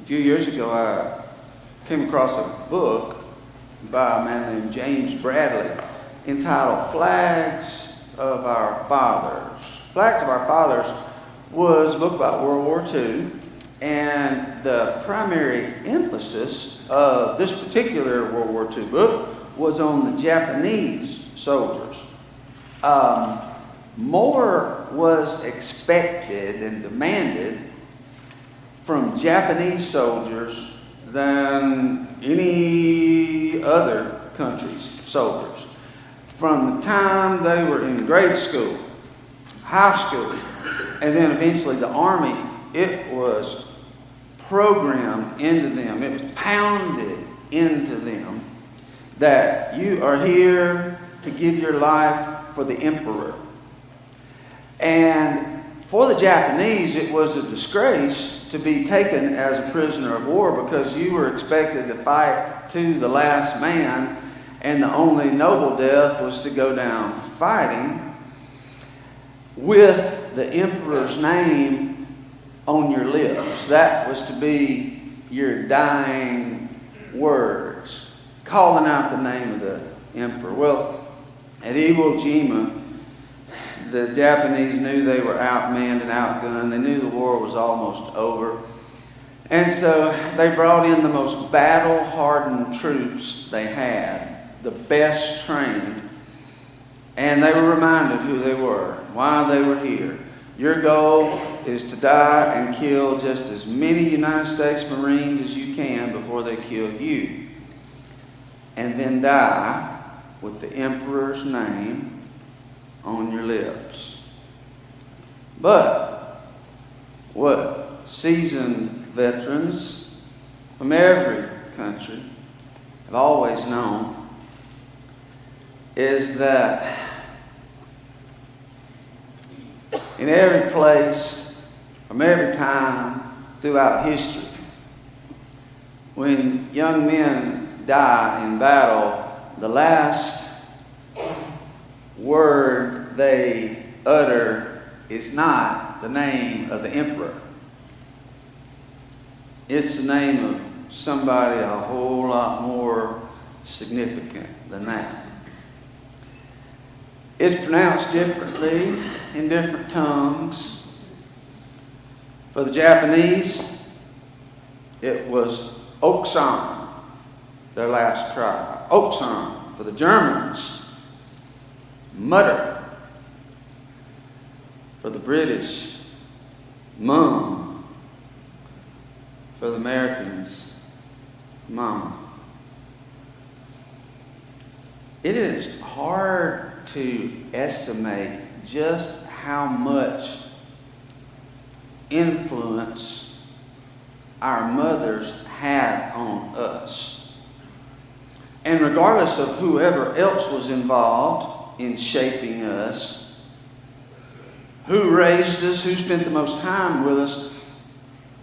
few years ago, I came across a book by a man named James Bradley entitled Flags of Our Fathers. Flags of Our Fathers was a book about World War II, and the primary emphasis of this particular World War II book was on the Japanese soldiers. More was expected and demanded from Japanese soldiers than any other country's soldiers. From the time they were in grade school, high school, and then eventually the Army, it was programmed into them, it was pounded into them that you are here to give your life for the emperor. And for the Japanese, it was a disgrace to be taken as a prisoner of war because you were expected to fight to the last man, and the only noble death was to go down fighting with the emperor's name on your lips. That was to be your dying words, calling out the name of the emperor. Well, at Iwo Jima, the Japanese knew they were outmanned and outgunned. They knew the war was almost over. And so they brought in the most battle-hardened troops they had, the best trained. And they were reminded who they were, why they were here. Your goal is to die and kill just as many United States Marines as you can before they kill you. And then die with the emperor's name on your lips. But what seasoned veterans from every country have always known is that in every place, from every time throughout history, when young men die in battle, the last word they utter is not the name of the emperor. It's the name of somebody a whole lot more significant than that. It's pronounced differently in different tongues. For the Japanese, it was Oksan, their last cry. Oksan. For the Germans, mutter. For the British, mum. For the Americans, mama. It is hard to estimate just how much influence our mothers had on us. And regardless of whoever else was involved in shaping us, who raised us, who spent the most time with us,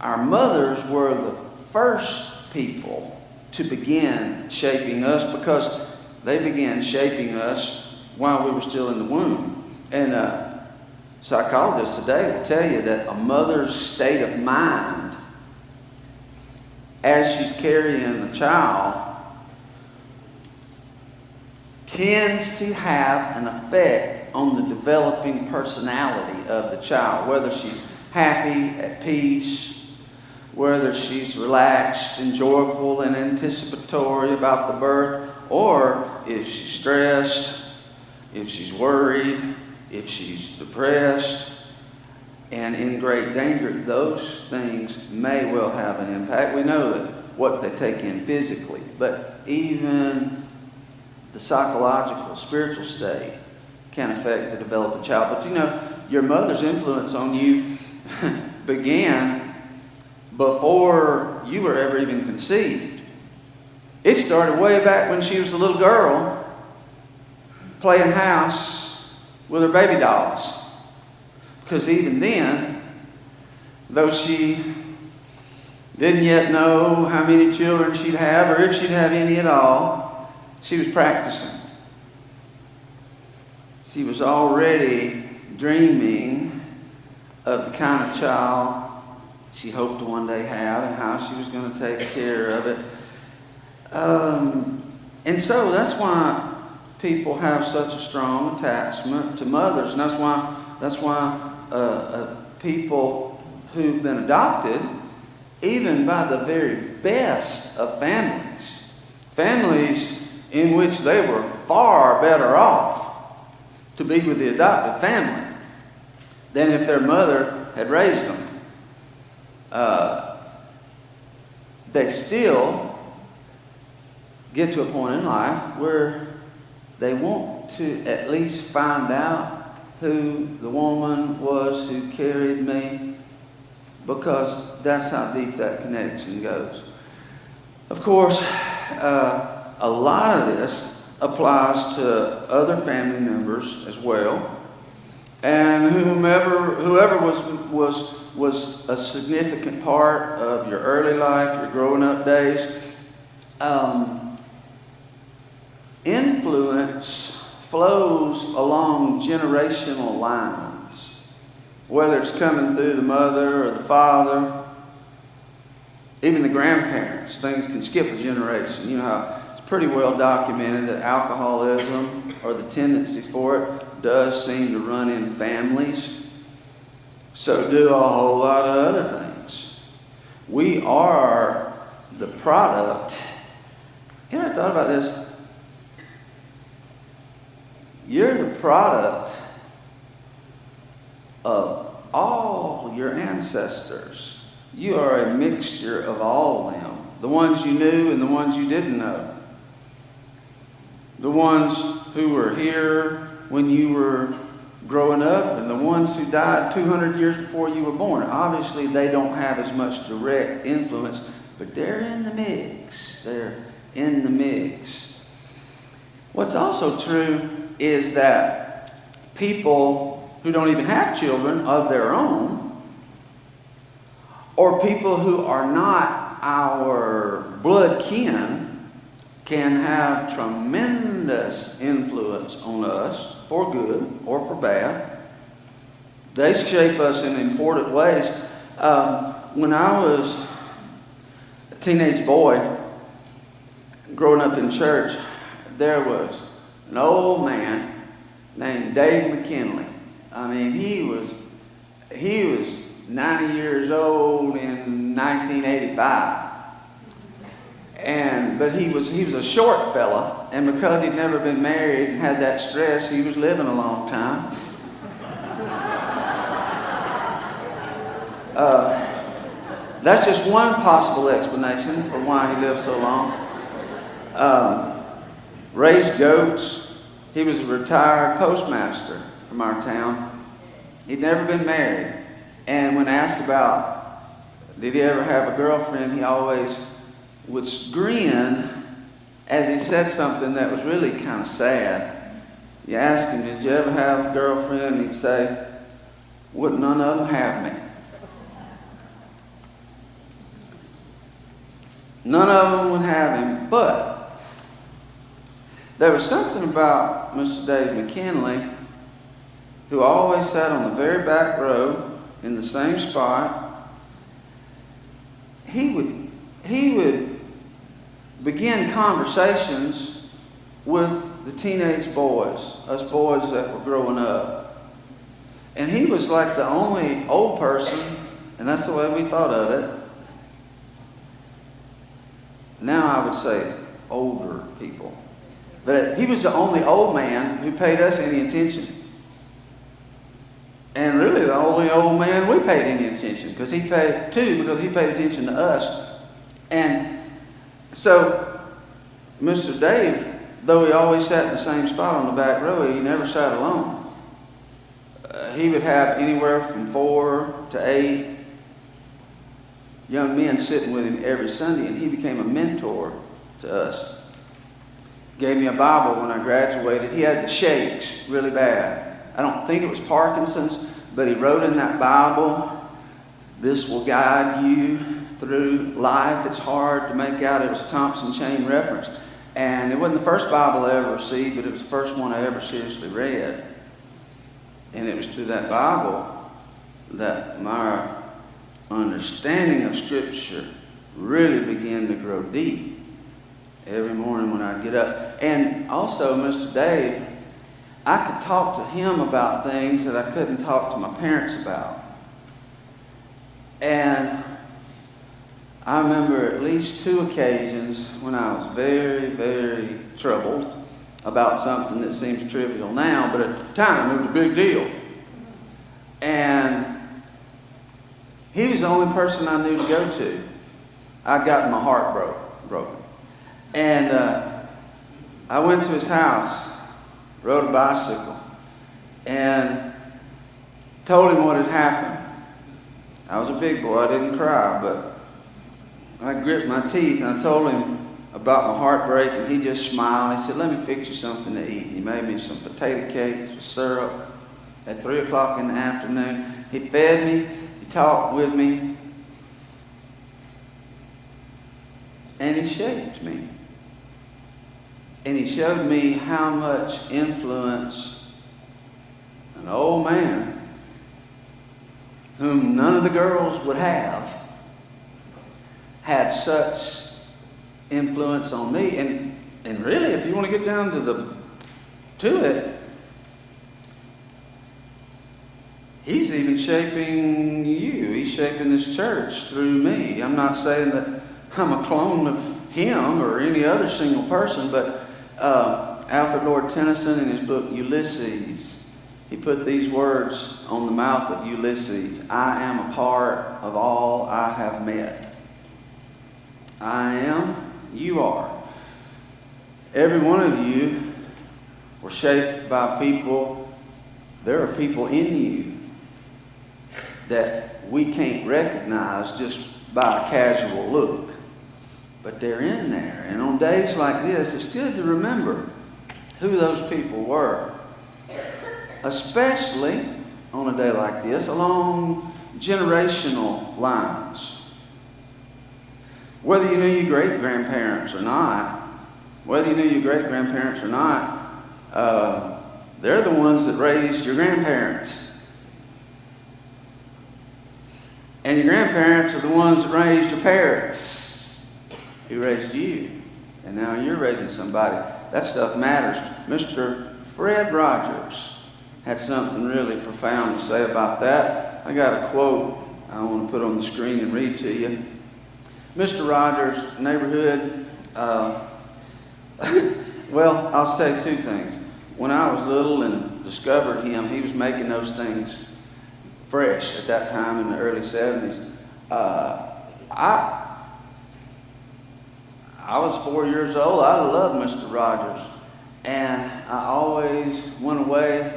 our mothers were the first people to begin shaping us because they began shaping us while we were still in the womb. And psychologists today will tell you that a mother's state of mind as she's carrying the child tends to have an effect on the developing personality of the child, whether she's happy, at peace, whether she's relaxed and joyful and anticipatory about the birth, or if she's stressed, if she's worried, if she's depressed and in great danger. Those things may well have an impact. We know that what they take in physically, but even the psychological, spiritual state can affect the developing child. But you know, your mother's influence on you began before you were ever even conceived. It started way back when she was a little girl playing house with her baby dolls. Because even then, though she didn't yet know how many children she'd have or if she'd have any at all, she was practicing. She was already dreaming of the kind of child she hoped to one day have, and how she was going to take care of it. And so that's why people have such a strong attachment to mothers, and that's why people who've been adopted, even by the very best of families in which they were far better off to be with the adopted family than if their mother had raised them. They still get to a point in life where they want to at least find out who the woman was who carried me, because that's how deep that connection goes. Of course, a lot of this applies to other family members as well, and whoever was a significant part of your early life, your growing up days. Influence flows along generational lines, whether it's coming through the mother or the father, even the grandparents. Things can skip a generation. You know how it's pretty well documented that alcoholism, or the tendency for it, does seem to run in families. So do a whole lot of other things. We are the product. You ever thought about this? You're the product of all your ancestors. You are a mixture of all of them. The ones you knew and the ones you didn't know. The ones who were here when you were growing up and the ones who died 200 years before you were born. Obviously, they don't have as much direct influence, but they're in the mix. They're in the mix. What's also true is that people who don't even have children of their own, or people who are not our blood kin, can have tremendous influence on us, for good or for bad. They shape us in important ways. When I was a teenage boy, growing up in church, there was an old man named Dave McKinley. I mean, he was 90 years old in 1985. But he was a short fella, and because he'd never been married and had that stress, he was living a long time. That's just one possible explanation for why he lived so long. Raised goats. He was a retired postmaster from our town. He'd never been married. And when asked about did he ever have a girlfriend, he always would grin as he said something that was really kind of sad. You asked him, did you ever have a girlfriend? He'd say, wouldn't none of them have me. None of them would have him, but there was something about Mr. Dave McKinley, who always sat on the very back row in the same spot. He would begin conversations with the teenage boys, us boys that were growing up. And he was like the only old person, and that's the way we thought of it. Now I would say older people. But he was the only old man who paid us any attention. And really the only old man we paid any attention, because he paid attention to us. And so Mr. Dave, though he always sat in the same spot on the back row, he never sat alone. He would have anywhere from 4 to 8 young men sitting with him every Sunday, and he became a mentor to us. Gave me a Bible when I graduated. He had the shakes really bad. I don't think it was Parkinson's, but he wrote in that Bible, "This will guide you through life." It's hard to make out. It was a Thompson Chain reference. And it wasn't the first Bible I ever received, but it was the first one I ever seriously read. And it was through that Bible that my understanding of Scripture really began to grow deep every morning when I get up. And also, Mr. Dave, I could talk to him about things that I couldn't talk to my parents about. And I remember at least 2 occasions when I was very, very troubled about something that seems trivial now, but at the time it was a big deal. And he was the only person I knew to go to. I'd gotten my heart broken. And I went to his house, rode a bicycle, and told him what had happened. I was a big boy, I didn't cry, but I grit my teeth and I told him about my heartbreak, and he just smiled. He said, "Let me fix you something to eat." He made me some potato cakes with syrup at 3 o'clock in the afternoon. He fed me, he talked with me, and he shaped me. And he showed me how much influence an old man, whom none of the girls would have, had such influence on me. And really, if you want to get down to it, he's even shaping you. He's shaping this church through me. I'm not saying that I'm a clone of him or any other single person, but Alfred Lord Tennyson, in his book Ulysses, he put these words on the mouth of Ulysses: "I am a part of all I have met." I am, you are. Every one of you were shaped by people. There are people in you that we can't recognize just by a casual look, but they're in there. And on days like this, it's good to remember who those people were, especially on a day like this, along generational lines. Whether you knew your great-grandparents or not, they're the ones that raised your grandparents. And your grandparents are the ones that raised your parents, who raised you. And now you're raising somebody. That stuff matters. Mr. Fred Rogers had something really profound to say about that. I got a quote I want to put on the screen and read to you. Mr. Rogers' neighborhood, well, I'll say 2 things. When I was little and discovered him, he was making those things fresh at that time in the early 70s. I was 4 years old. I loved Mr. Rogers. And I always went away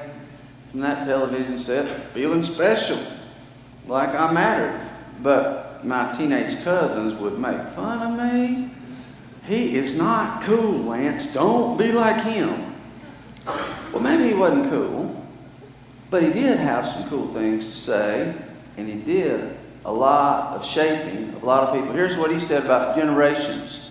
from that television set feeling special, like I mattered. But my teenage cousins would make fun of me. "He is not cool, Lance. Don't be like him." Well, maybe he wasn't cool, but he did have some cool things to say, and he did a lot of shaping of a lot of people. Here's what he said about generations.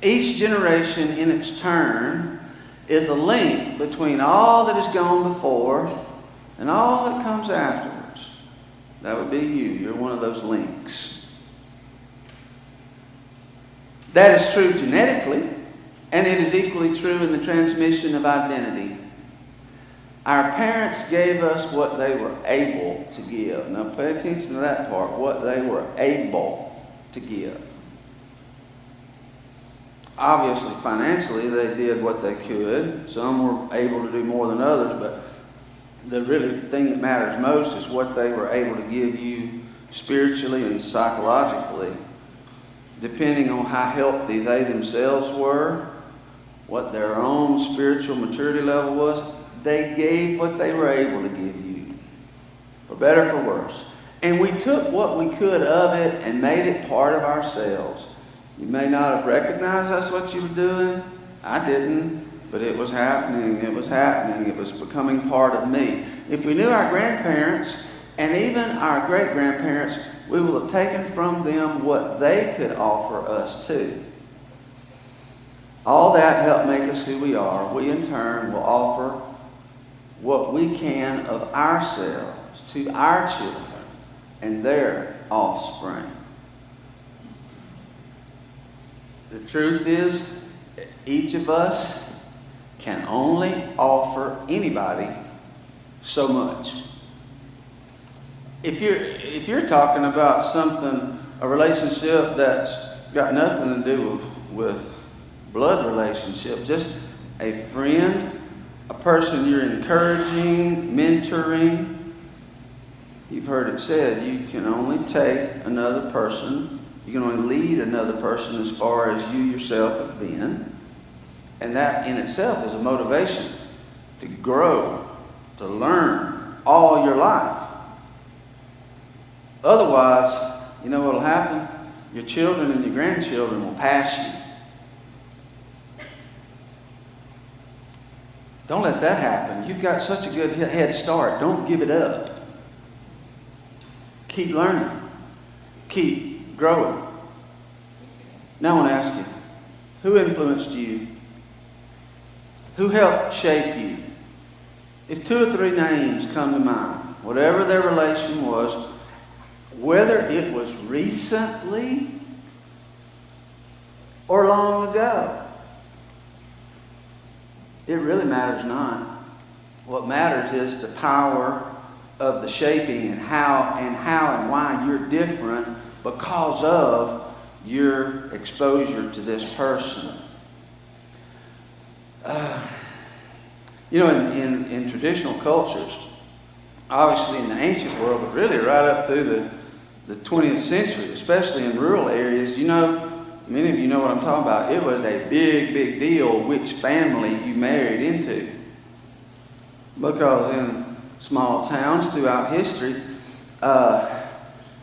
"Each generation in its turn is a link between all that has gone before and all that comes afterwards." That would be you. You're one of those links. That is true genetically, and it is equally true in the transmission of identity. Our parents gave us what they were able to give. Now pay attention to that part, what they were able to give. Obviously, financially, they did what they could. Some were able to do more than others, but the really thing that matters most is what they were able to give you spiritually and psychologically. Depending on how healthy they themselves were, what their own spiritual maturity level was, they gave what they were able to give you, for better, for worse. And we took what we could of it and made it part of ourselves. You may not have recognized that's what you were doing. I didn't. But it was happening, it was becoming part of me. If we knew our grandparents and even our great-grandparents, we will have taken from them what they could offer us too. All that helped make us who we are. We in turn will offer what we can of ourselves to our children and their offspring. The truth is, each of us can only offer anybody so much. If you're talking about something, a relationship that's got nothing to do with blood relationship, just a friend, a person you're encouraging, mentoring. You've heard it said, you can only take another person, you can only lead another person as far as you yourself have been. And that in itself is a motivation to grow, to learn all your life. Otherwise, you know what will happen? Your children and your grandchildren will pass you. Don't let that happen. You've got such a good head start. Don't give it up. Keep learning. Keep growing. Now I want to ask you, who influenced you? Who helped shape you? If 2 or 3 names come to mind, whatever their relation was, whether it was recently or long ago, it really matters not. What matters is the power of the shaping and how and why you're different because of your exposure to this person. In traditional cultures, obviously in the ancient world, but really right up through the 20th century, especially in rural areas, many of you know what I'm talking about. It was a big, big deal which family you married into. Because in small towns throughout history,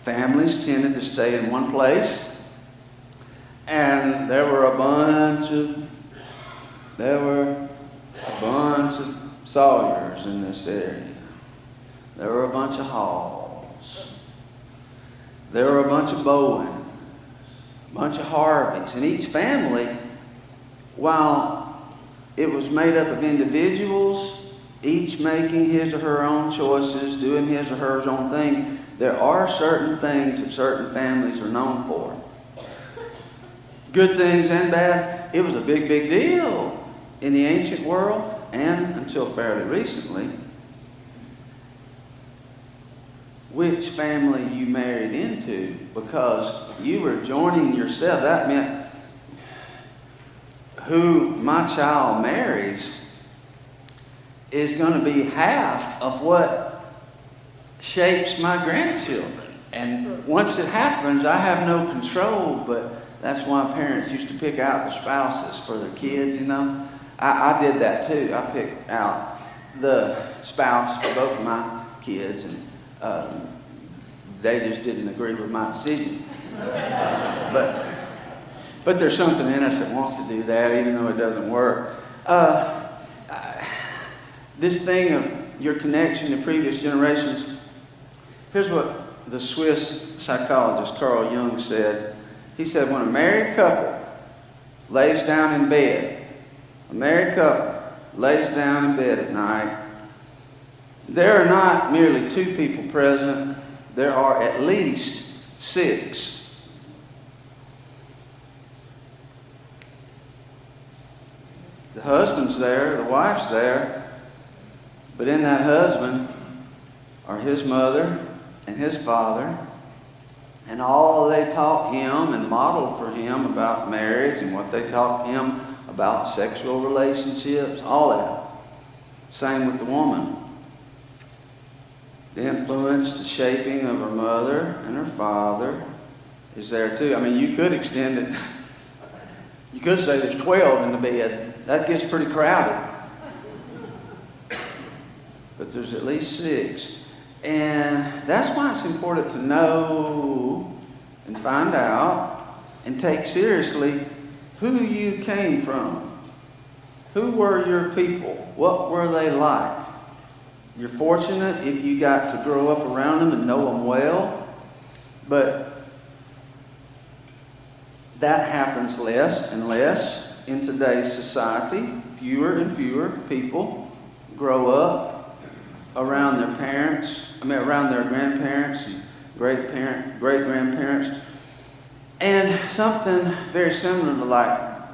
families tended to stay in one place. And there were a bunch of Sawyers in this area. There were a bunch of Halls. There were a bunch of Bowens, a bunch of Harveys. And each family, while it was made up of individuals, each making his or her own choices, doing his or her own thing, there are certain things that certain families are known for. Good things and bad. It was a big, big deal in the ancient world and until fairly recently. Which family you married into, because you were joining yourself. That meant who my child marries is going to be half of what shapes my grandchildren. And once it happens, I have no control, but that's why parents used to pick out the spouses for their kids, I did that too. I picked out the spouse for both of my kids, and they just didn't agree with my decision. But there's something in us that wants to do that, even though it doesn't work. This thing of your connection to previous generations, here's what the Swiss psychologist Carl Jung said. He said, when a married couple lays down in bed, a married couple lays down in bed at night, there are not merely 2 people present, there are at least 6. The husband's there, the wife's there, but in that husband are his mother and his father, and all they taught him and modeled for him about marriage and what they taught him about sexual relationships, all that. Same with the woman. The influence, the shaping of her mother and her father is there too. You could extend it. You could say there's 12 in the bed. That gets pretty crowded. But there's at least 6. And that's why it's important to know and find out and take seriously who you came from. Who were your people? What were they like? You're fortunate if you got to grow up around them and know them well, but that happens less and less in today's society. Fewer and fewer people grow up around their parents, around their grandparents, and great-grandparents. And something very similar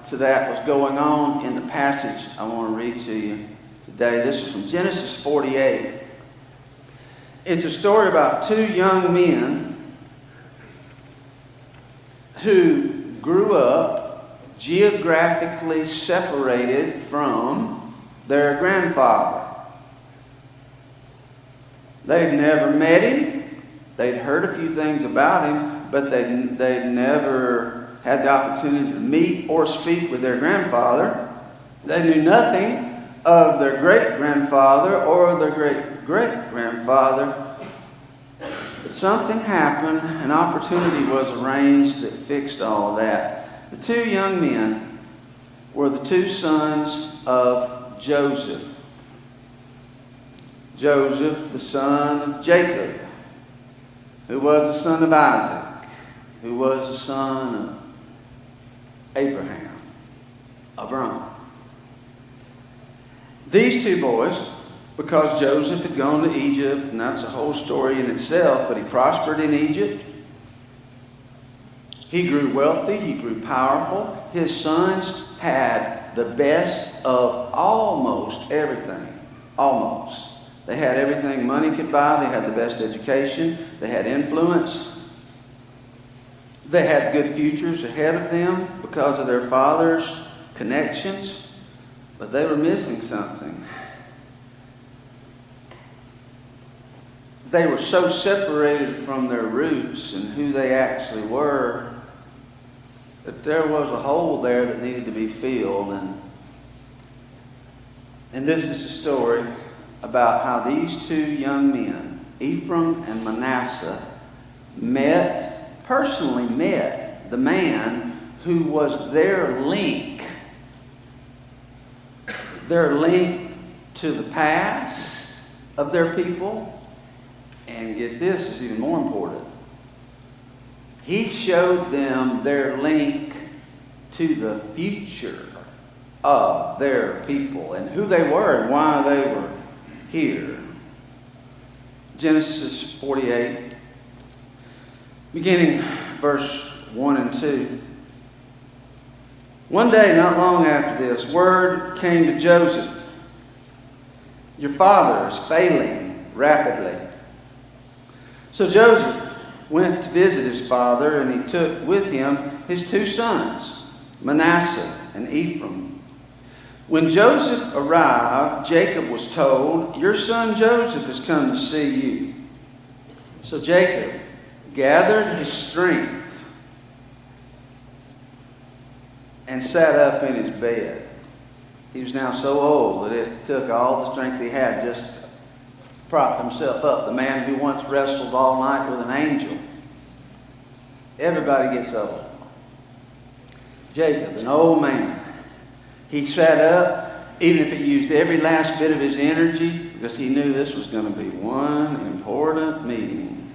to that was going on in the passage I want to read to you today. This is from Genesis 48. It's a story about two young men who grew up geographically separated from their grandfather. They'd never met him. They'd heard a few things about him, but they'd never had the opportunity to meet or speak with their grandfather. They knew nothing of their great-grandfather or their great-great-grandfather. But something happened, an opportunity was arranged that fixed all of that. The two young men were the two sons of Joseph. Joseph, the son of Jacob, who was the son of Isaac, who was the son of Abram. These two boys, because Joseph had gone to Egypt, and that's a whole story in itself, but he prospered in Egypt. He grew wealthy, he grew powerful. His sons had the best of almost everything. Almost. They had everything money could buy. They had the best education. They had influence. They had good futures ahead of them because of their father's connections. But they were missing something. They were so separated from their roots and who they actually were that there was a hole there that needed to be filled. And this is a story about how these two young men, Ephraim and Manasseh, personally met the man who was their link to the past of their people. And get this, it's even more important. He showed them their link to the future of their people and who they were and why they were here. Genesis 48, beginning verse 1 and 2. One day, not long after this, word came to Joseph, "Your father is failing rapidly." So Joseph went to visit his father, and he took with him his two sons, Manasseh and Ephraim. When Joseph arrived, Jacob was told, "Your son Joseph has come to see you." So Jacob gathered his strength and sat up in his bed. He was now so old that it took all the strength he had just to prop himself up. The man who once wrestled all night with an angel. Everybody gets old. Jacob, an old man, he sat up, even if it used every last bit of his energy, because he knew this was going to be one important meeting.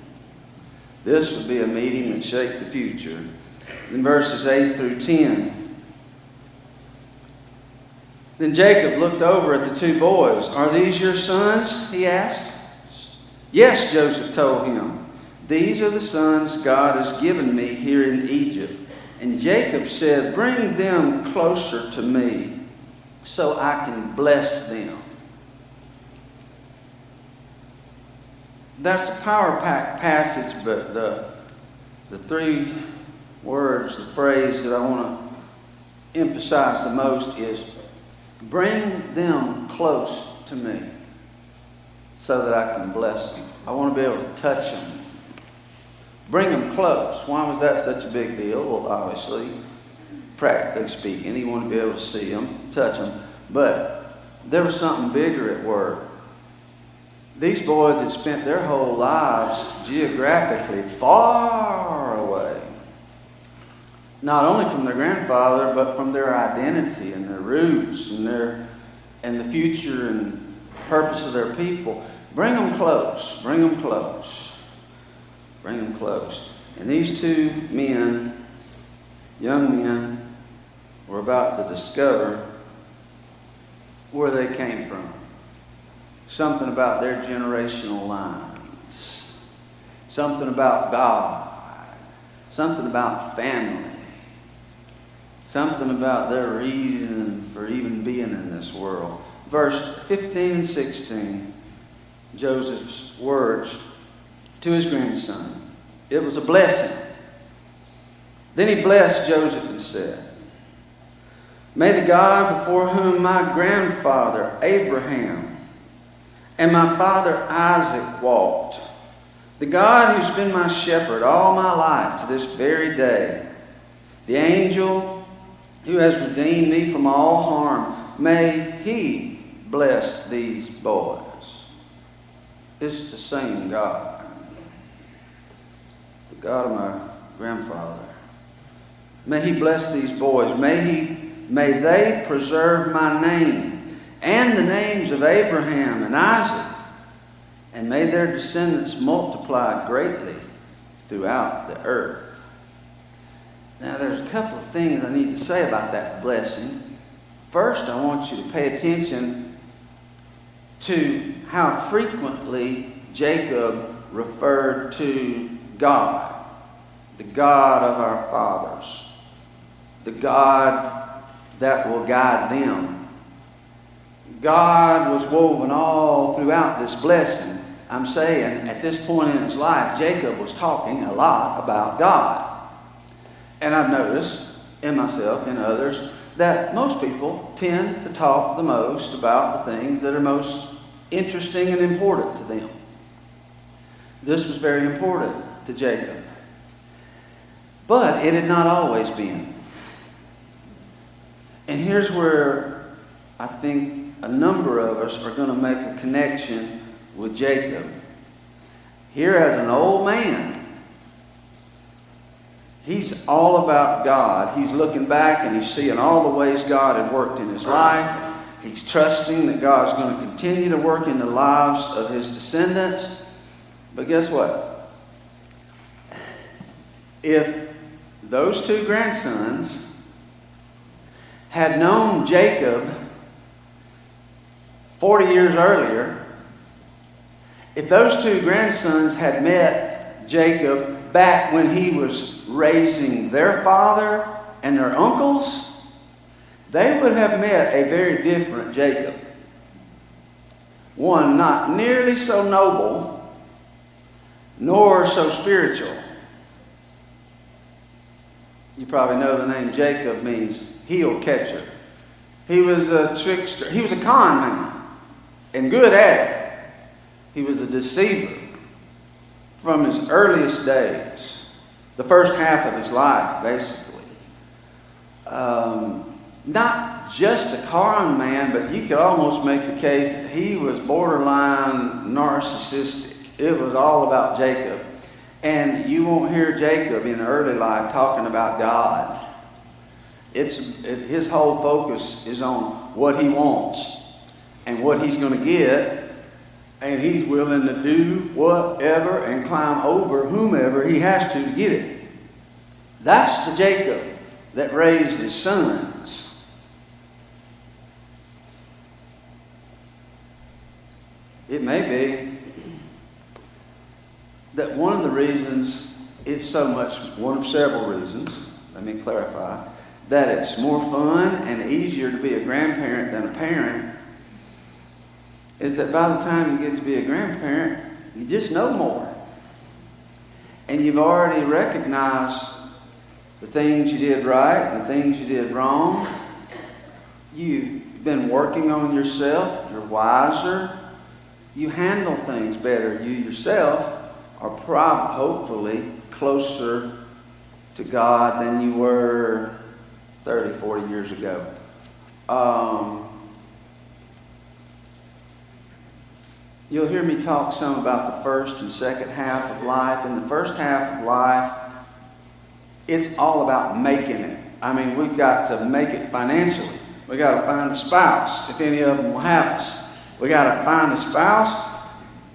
This would be a meeting that shaped the future. In verses 8 through 10. Then Jacob looked over at the two boys. "Are these your sons?" he asked. "Yes," Joseph told him. "These are the sons God has given me here in Egypt." And Jacob said, "Bring them closer to me so I can bless them." That's a power-packed passage, but the three words, the phrase that I want to emphasize the most is, "Bring them close to me so that I can bless them." I want to be able to touch them. Bring them close. Why was that such a big deal? Well, obviously, practically speaking, he wanted to be able to see them, touch them. But there was something bigger at work. These boys had spent their whole lives geographically far away. Not only from their grandfather, but from their identity and their roots and the future and purpose of their people. Bring them close. Bring them close. Bring them close. And these two men, young men, were about to discover where they came from. Something about their generational lines. something about God, something about family, something about their reason for even being in this world. Verse 15 and 16, Joseph's words to his grandson. It was a blessing. Then he blessed Joseph and said, "May the God before whom my grandfather Abraham and my father Isaac walked, the God who's been my shepherd all my life to this very day, the angel who has redeemed me from all harm, may he bless these boys." It's the same God, the God of my grandfather. May he bless these boys. May they preserve my name and the names of Abraham and Isaac, and may their descendants multiply greatly throughout the earth. Now, there's a couple of things I need to say about that blessing. First, I want you to pay attention to how frequently Jacob referred to God, the God of our fathers, the God that will guide them. God was woven all throughout this blessing. I'm saying at this point in his life, Jacob was talking a lot about God. And I've noticed in myself and others that most people tend to talk the most about the things that are most interesting and important to them. This was very important to Jacob. But it had not always been. And here's where I think a number of us are going to make a connection with Jacob. Here as an old man, he's all about God. He's looking back and he's seeing all the ways God had worked in his life. He's trusting that God's going to continue to work in the lives of his descendants. But guess what? If those two grandsons had known Jacob 40 years earlier, if those two grandsons had met Jacob back when he was raising their father and their uncles, they would have met a very different Jacob. One not nearly so noble, nor so spiritual. You probably know the name Jacob means heel catcher. He was a trickster. He was a con man and good at it. He was a deceiver from his earliest days, the first half of his life, basically. Not just a con man, but you could almost make the case that he was borderline narcissistic. It was all about Jacob. And you won't hear Jacob in early life talking about God. His whole focus is on what he wants and what he's going to get, and he's willing to do whatever and climb over whomever he has to get it. That's the Jacob that raised his sons. It may be that one of the reasons it's so much, one of several reasons, let me clarify, that it's more fun and easier to be a grandparent than a parent is that by the time you get to be a grandparent, you just know more. And you've already recognized the things you did right and the things you did wrong. You've been working on yourself. You're wiser. You handle things better. You yourself are hopefully closer to God than you were 30, 40 years ago. You'll hear me talk some about the first and second half of life. In the first half of life, it's all about making it. I mean, we've got to make it financially. We've got to find a spouse, if any of them will have us. We've got to find a spouse.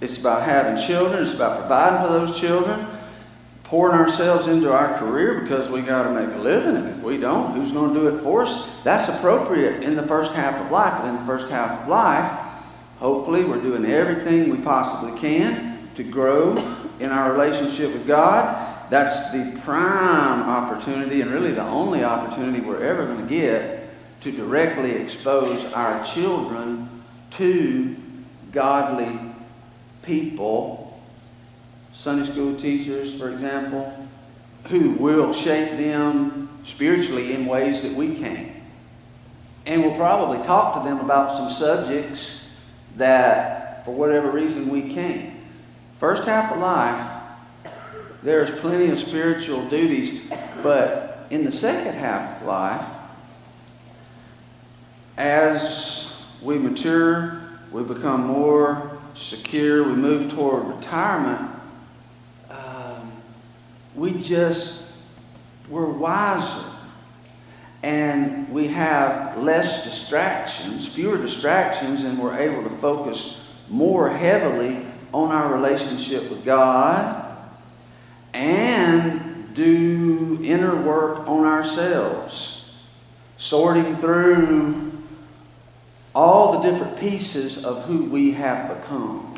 It's about having children. It's about providing for those children, pouring ourselves into our career because we got to make a living. And if we don't, who's going to do it for us? That's appropriate in the first half of life. But in the first half of life, hopefully we're doing everything we possibly can to grow in our relationship with God, that's the prime opportunity, and really the only opportunity we're ever going to get to directly expose our children to godly people, Sunday school teachers, for example, who will shape them spiritually in ways that we can't. And we'll probably talk to them about some subjects that, for whatever reason, we can't. First half of life, there's plenty of spiritual duties, but in the second half of life, as we mature, we become more secure, we move toward retirement, we're wiser. And we have less distractions, fewer distractions, and we're able to focus more heavily on our relationship with God and do inner work on ourselves, sorting through all the different pieces of who we have become.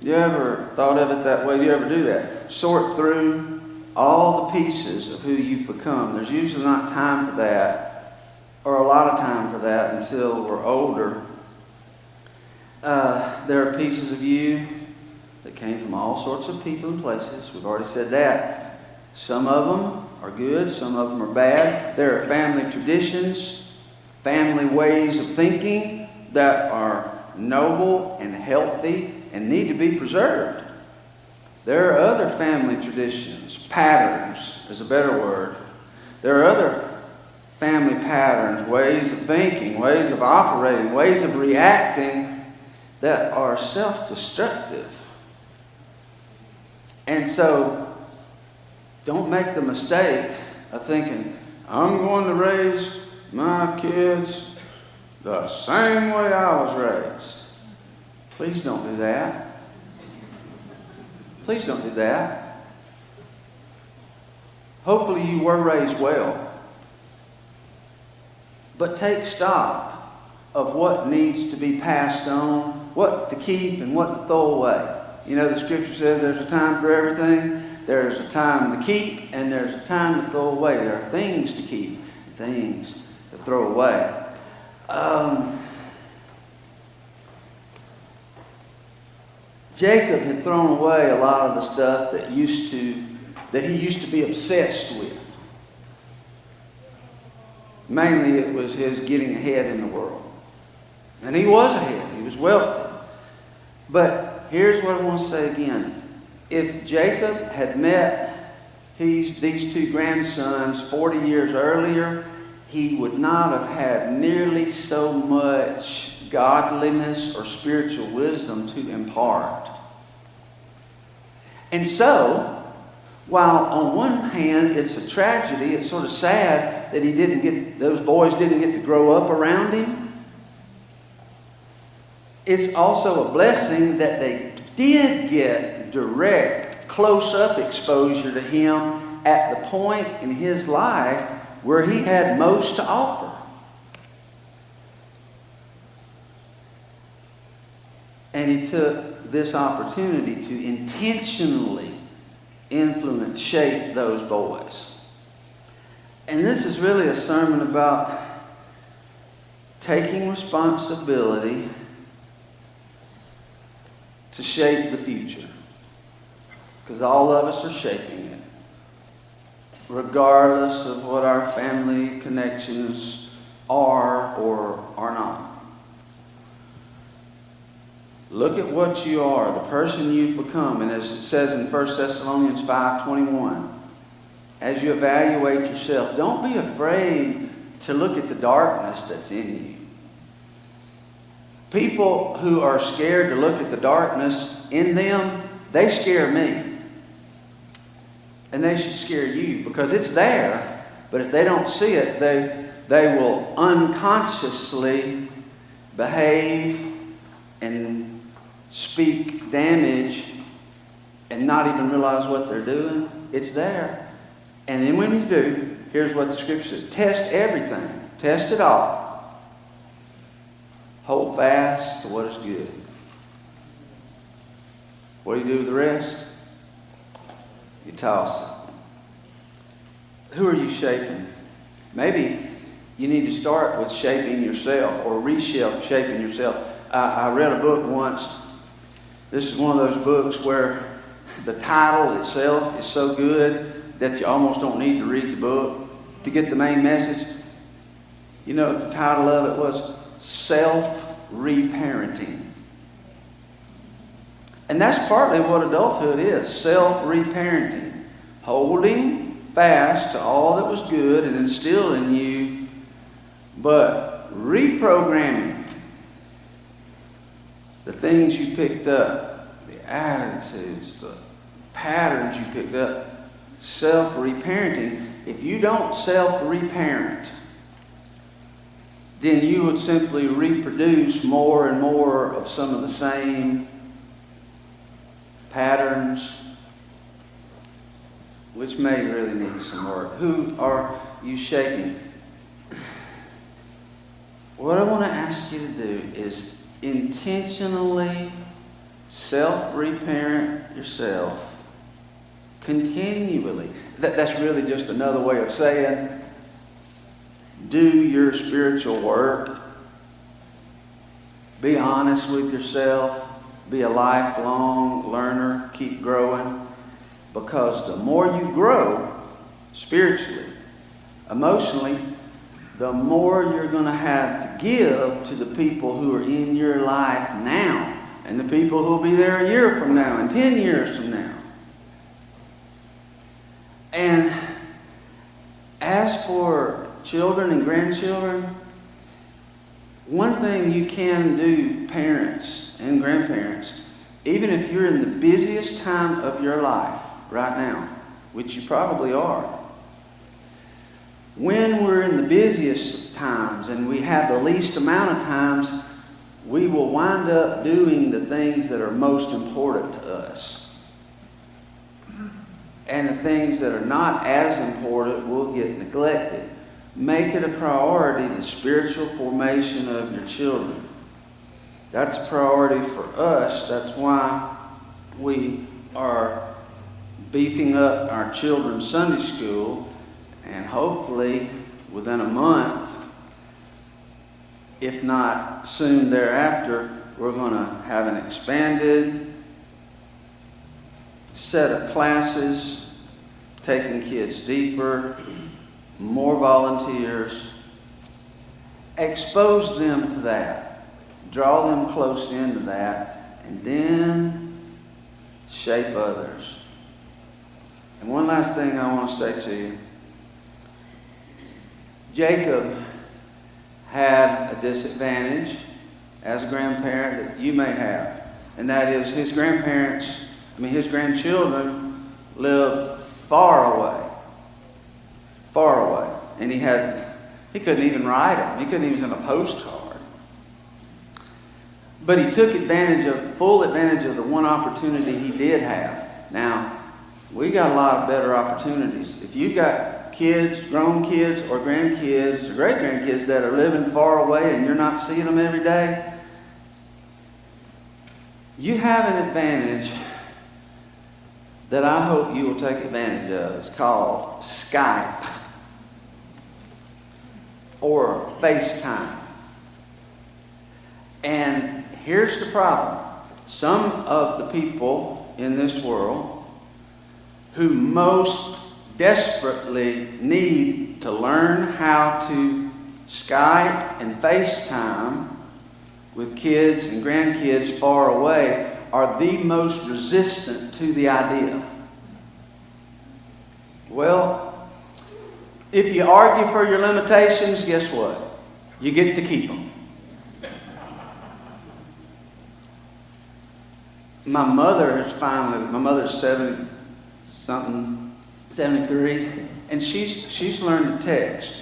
You ever thought of it that way? Do you ever do that? Sort through all the pieces of who you've become. There's usually not time for that, or a lot of time for that until we're older. There are pieces of you that came from all sorts of people and places. We've already said that. Some of them are good, some of them are bad. There are family traditions, family ways of thinking that are noble and healthy and need to be preserved. There are other family traditions, patterns is a better word. There are other family patterns, ways of thinking, ways of operating, ways of reacting that are self-destructive. And so, don't make the mistake of thinking, I'm going to raise my kids the same way I was raised. Please don't do that. Please don't do that. Hopefully you were raised well. But take stock of what needs to be passed on, what to keep and what to throw away. You know, the scripture says there's a time for everything. There's a time to keep and there's a time to throw away. There are things to keep and things to throw away. Jacob had thrown away a lot of the stuff that he used to be obsessed with. Mainly it was his getting ahead in the world. And he was ahead. He was wealthy. But here's what I want to say again. If Jacob had met these two grandsons 40 years earlier, he would not have had nearly so much godliness or spiritual wisdom to impart. And so, while on one hand it's a tragedy, it's sort of sad that those boys didn't get to grow up around him, it's also a blessing that they did get direct, close-up exposure to him at the point in his life where he had most to offer. And he took this opportunity to intentionally influence, shape those boys. And this is really a sermon about taking responsibility to shape the future. Because all of us are shaping it. Regardless of what our family connections are or are not. Look at what you are, the person you've become. And as it says in 1 Thessalonians 5:21, as you evaluate yourself, don't be afraid to look at the darkness that's in you. People who are scared to look at the darkness in them, they scare me. And they should scare you because it's there. But if they don't see it, they will unconsciously behave and speak damage and not even realize what they're doing. It's there. And then when you do, here's what the scripture says. Test everything. Test it all. Hold fast to what is good. What do you do with the rest? You toss it. Who are you shaping? Maybe you need to start with shaping yourself or reshaping yourself. I read a book once. This is one of those books where the title itself is so good that you almost don't need to read the book to get the main message. You know what the title of it was? Self-reparenting. And that's partly what adulthood is, self-reparenting. Holding fast to all that was good and instilled in you, but reprogramming the things you picked up, the attitudes, the patterns you picked up. Self-reparenting. If you don't self-reparent, then you would simply reproduce more and more of some of the same patterns, which may really need some work. Who are you shaping? What I want to ask you to do is intentionally self-reparent yourself continually. That's really just another way of saying do your spiritual work. Be honest with yourself. Be a lifelong learner. Keep growing. Because the more you grow spiritually, emotionally, the more you're going to have to give to the people who are in your life now and the people who will be there a year from now and 10 years from now. And as for children and grandchildren, one thing you can do, parents and grandparents, even if you're in the busiest time of your life right now, which you probably are, when we're in the busiest times and we have the least amount of times, we will wind up doing the things that are most important to us. And the things that are not as important will get neglected. Make it a priority, the spiritual formation of your children. That's a priority for us. That's why we are beefing up our children's Sunday school. And hopefully within a month, if not soon thereafter, we're going to have an expanded set of classes, taking kids deeper, more volunteers. Expose them to that. Draw them close into that. And then shape others. And one last thing I want to say to you. Jacob had a disadvantage as a grandparent that you may have. And that is his grandchildren lived far away. Far away. And he couldn't even write them. He couldn't even send a postcard. But he took full advantage of the one opportunity he did have. Now, we got a lot of better opportunities. If you've got kids, grown kids, or grandkids, or great-grandkids that are living far away and you're not seeing them every day, you have an advantage that I hope you will take advantage of. It's called Skype or FaceTime. And here's the problem. Some of the people in this world who most desperately need to learn how to Skype and FaceTime with kids and grandkids far away are the most resistant to the idea. Well, if you argue for your limitations, guess what? You get to keep them. My mother's 73, and she's learned to text,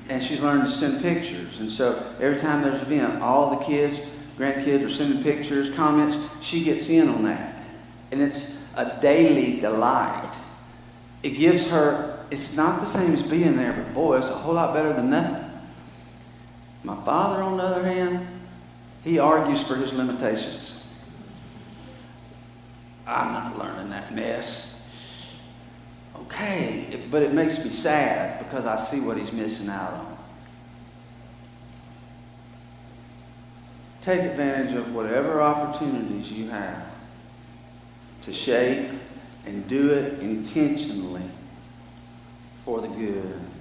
and she's learned to send pictures. And so every time there's an event, all the kids, grandkids are sending pictures, comments. She gets in on that, and it's a daily delight. It gives her. It's not the same as being there, but boy, it's a whole lot better than nothing. My father, on the other hand, he argues for his limitations. I'm not learning that mess. Okay, but it makes me sad because I see what he's missing out on. Take advantage of whatever opportunities you have to shape and do it intentionally for the good.